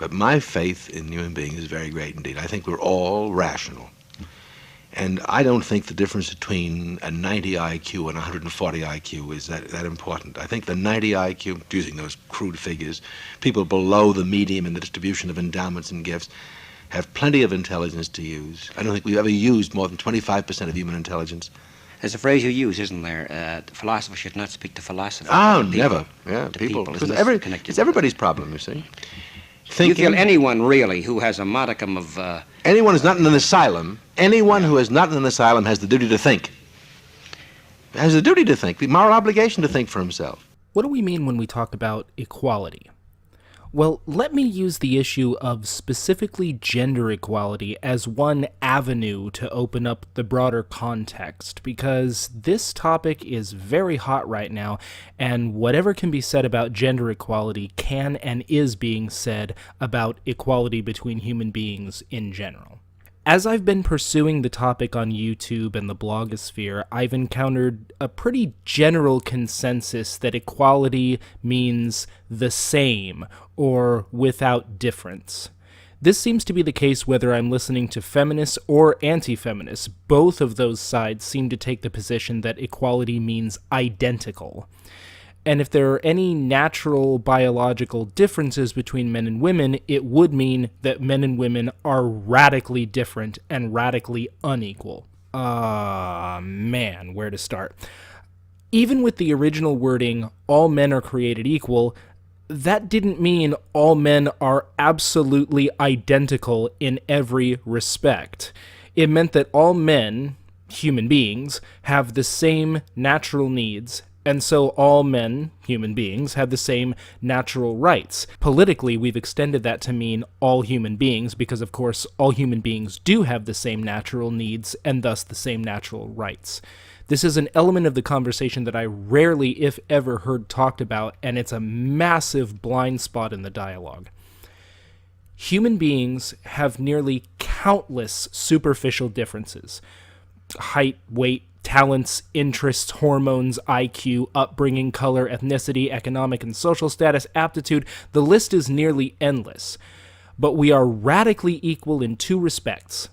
But my faith in human beings is very great indeed. I think we're all rational. And I don't think the difference between a 90 IQ and a 140 IQ is that important. I think the 90 IQ, using those crude figures, people below the medium in the distribution of endowments and gifts, have plenty of intelligence to use. I don't think we've ever used more than 25% of human intelligence. There's a phrase you use, isn't there? Philosophers should not speak to philosophers. Oh, never. Yeah, people. It's everybody's problem, you see. You feel anyone, really, who has a modicum of... Anyone who's not in an asylum, anyone who is not in an asylum has the duty to think. Has the duty to think, the moral obligation to think for himself. What do we mean when we talk about equality? Well, let me use the issue of specifically gender equality as one avenue to open up the broader context, because this topic is very hot right now, and whatever can be said about gender equality can and is being said about equality between human beings in general. As I've been pursuing the topic on YouTube and the blogosphere, I've encountered a pretty general consensus that equality means the same, or without difference. This seems to be the case whether I'm listening to feminists or anti-feminists. Both of those sides seem to take the position that equality means identical. And if there are any natural biological differences between men and women, it would mean that men and women are radically different and radically unequal. Man, where to start? Even with the original wording, all men are created equal, that didn't mean all men are absolutely identical in every respect. It meant that all men, human beings, have the same natural needs, and so all men, human beings, have the same natural rights. Politically, we've extended that to mean all human beings, because of course all human beings do have the same natural needs, and thus the same natural rights. This is an element of the conversation that I rarely, if ever, heard talked about, and it's a massive blind spot in the dialogue. Human beings have nearly countless superficial differences. Height, weight, talents, interests, hormones, IQ, upbringing, color, ethnicity, economic and social status, aptitude. The list is nearly endless. But we are radically equal in two respects.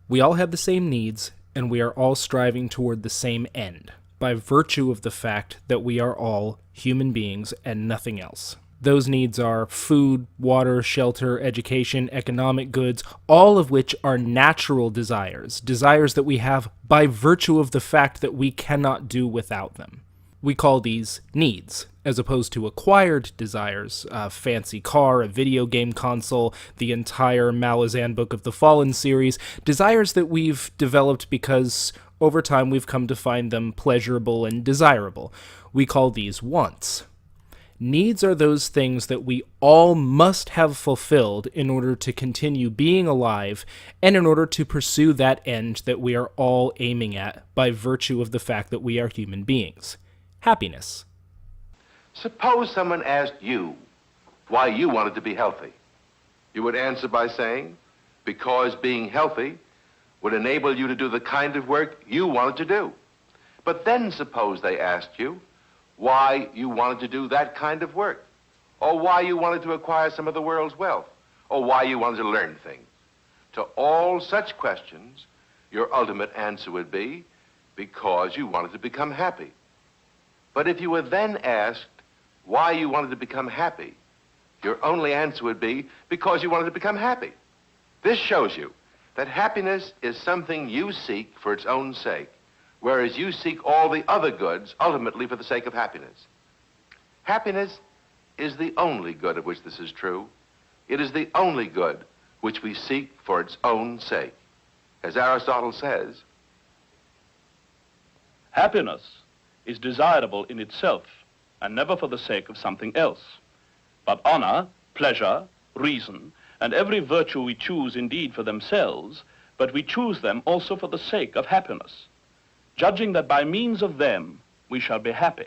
We all have the same needs, and we are all striving toward the same end, by virtue of the fact that we are all human beings and nothing else. Those needs are food, water, shelter, education, economic goods, all of which are natural desires, desires that we have by virtue of the fact that we cannot do without them. We call these needs, as opposed to acquired desires, a fancy car, a video game console, the entire Malazan Book of the Fallen series, desires that we've developed because over time we've come to find them pleasurable and desirable. We call these wants. Needs are those things that we all must have fulfilled in order to continue being alive and in order to pursue that end that we are all aiming at by virtue of the fact that we are human beings. Happiness. Suppose someone asked you why you wanted to be healthy. You would answer by saying, because being healthy would enable you to do the kind of work you wanted to do. But then suppose they asked you why you wanted to do that kind of work, or why you wanted to acquire some of the world's wealth, or why you wanted to learn things. To all such questions, your ultimate answer would be, because you wanted to become happy. But if you were then asked why you wanted to become happy, your only answer would be, because you wanted to become happy. This shows you that happiness is something you seek for its own sake, whereas you seek all the other goods ultimately for the sake of happiness. Happiness is the only good of which this is true. It is the only good which we seek for its own sake. As Aristotle says, happiness is desirable in itself and never for the sake of something else. But honor, pleasure, reason, and every virtue we choose indeed for themselves, but we choose them also for the sake of happiness, judging that by means of them we shall be happy.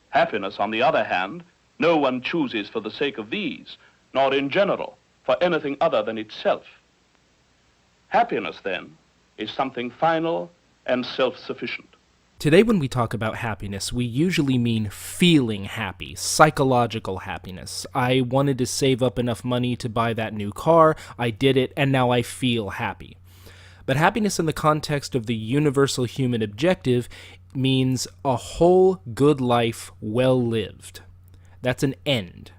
Happiness, on the other hand, no one chooses for the sake of these, nor in general for anything other than itself. Happiness, then, is something final and self-sufficient. Today, when we talk about happiness, we usually mean feeling happy, psychological happiness. I wanted to save up enough money to buy that new car, I did it, and now I feel happy. But happiness in the context of the universal human objective means a whole good life well lived. That's an end.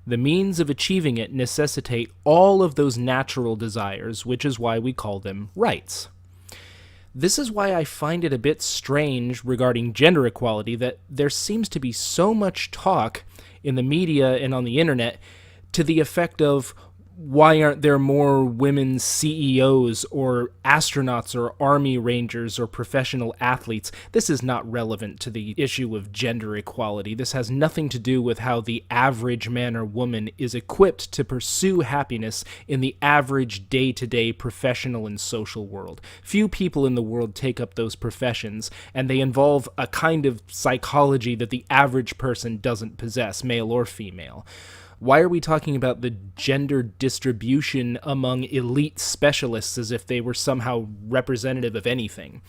The means of achieving it necessitate all of those natural desires, which is why we call them rights. This is why I find it a bit strange regarding gender equality that there seems to be so much talk in the media and on the internet to the effect of, why aren't there more women CEOs or astronauts or army rangers or professional athletes? This is not relevant to the issue of gender equality. This has nothing to do with how the average man or woman is equipped to pursue happiness in the average day-to-day professional and social world. Few people in the world take up those professions, and they involve a kind of psychology that the average person doesn't possess, male or female. Why are we talking about the gender distribution among elite specialists as if they were somehow representative of anything?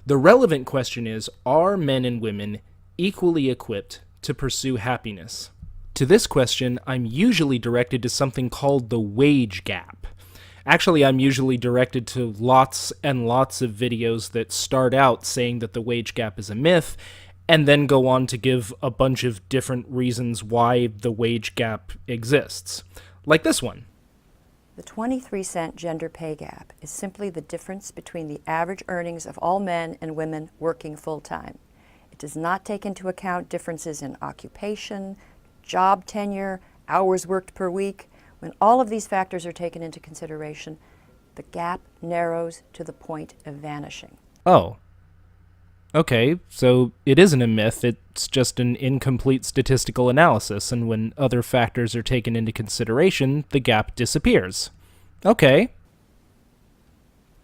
The relevant question is, are men and women equally equipped to pursue happiness? To this question, I'm usually directed to something called the wage gap. Actually, I'm usually directed to lots and lots of videos that start out saying that the wage gap is a myth, and then go on to give a bunch of different reasons why the wage gap exists. Like this one. The 23-cent gender pay gap is simply the difference between the average earnings of all men and women working full-time. It does not take into account differences in occupation, job tenure, hours worked per week. When all of these factors are taken into consideration, the gap narrows to the point of vanishing. Oh. Okay, so it isn't a myth, it's just an incomplete statistical analysis, and when other factors are taken into consideration, the gap disappears. Okay.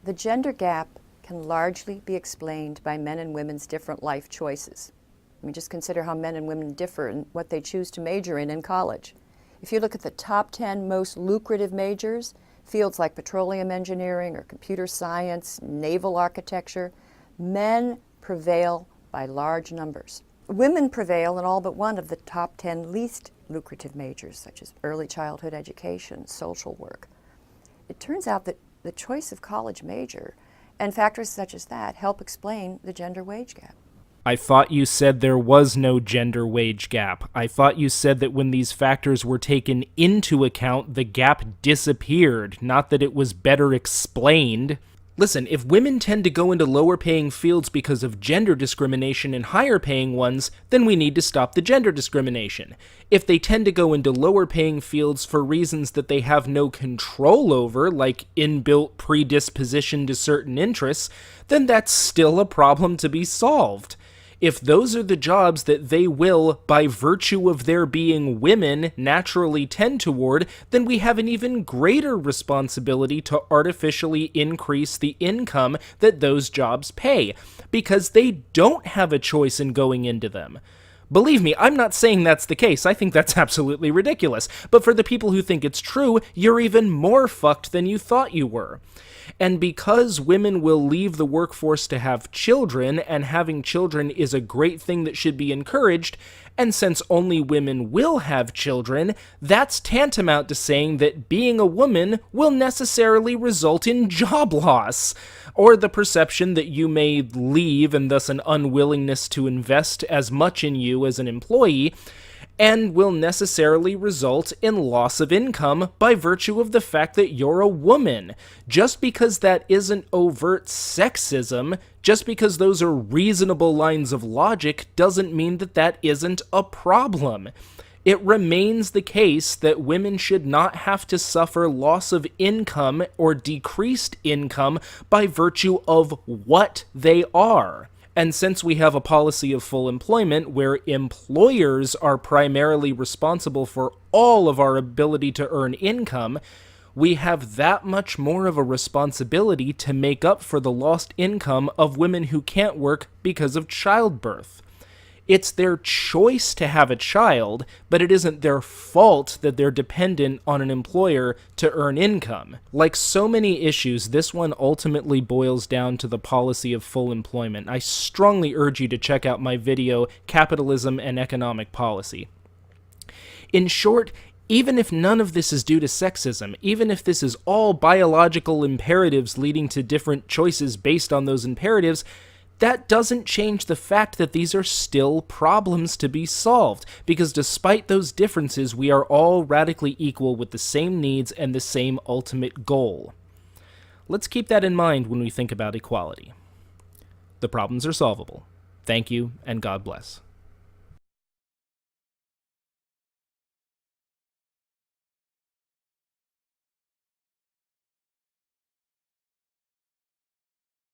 The gender gap can largely be explained by men and women's different life choices. I mean, just consider how men and women differ in what they choose to major in college. If you look at the top 10 most lucrative majors, fields like petroleum engineering or computer science, naval architecture, men prevail by large numbers. Women prevail in all but one of the top 10 least lucrative majors, such as early childhood education, social work. It turns out that the choice of college major and factors such as that help explain the gender wage gap. I thought you said there was no gender wage gap. I thought you said that when these factors were taken into account, the gap disappeared, not that it was better explained. Listen, if women tend to go into lower-paying fields because of gender discrimination in higher-paying ones, then we need to stop the gender discrimination. If they tend to go into lower-paying fields for reasons that they have no control over, like inbuilt predisposition to certain interests, then that's still a problem to be solved. If those are the jobs that they will, by virtue of their being women, naturally tend toward, then we have an even greater responsibility to artificially increase the income that those jobs pay, because they don't have a choice in going into them. Believe me, I'm not saying that's the case. I think that's absolutely ridiculous. But for the people who think it's true, you're even more fucked than you thought you were. And because women will leave the workforce to have children, and having children is a great thing that should be encouraged, and since only women will have children, that's tantamount to saying that being a woman will necessarily result in job loss, or the perception that you may leave and thus an unwillingness to invest as much in you as an employee, and will necessarily result in loss of income by virtue of the fact that you're a woman. Just because that isn't overt sexism, just because those are reasonable lines of logic, doesn't mean that that isn't a problem. It remains the case that women should not have to suffer loss of income or decreased income by virtue of what they are. And since we have a policy of full employment where employers are primarily responsible for all of our ability to earn income, we have that much more of a responsibility to make up for the lost income of women who can't work because of childbirth. It's their choice to have a child, but it isn't their fault that they're dependent on an employer to earn income. Like so many issues, this one ultimately boils down to the policy of full employment. I strongly urge you to check out my video, Capitalism and Economic Policy. In short, even if none of this is due to sexism, even if this is all biological imperatives leading to different choices based on those imperatives, that doesn't change the fact that these are still problems to be solved, because despite those differences, we are all radically equal with the same needs and the same ultimate goal. Let's keep that in mind when we think about equality. The problems are solvable. Thank you, and God bless.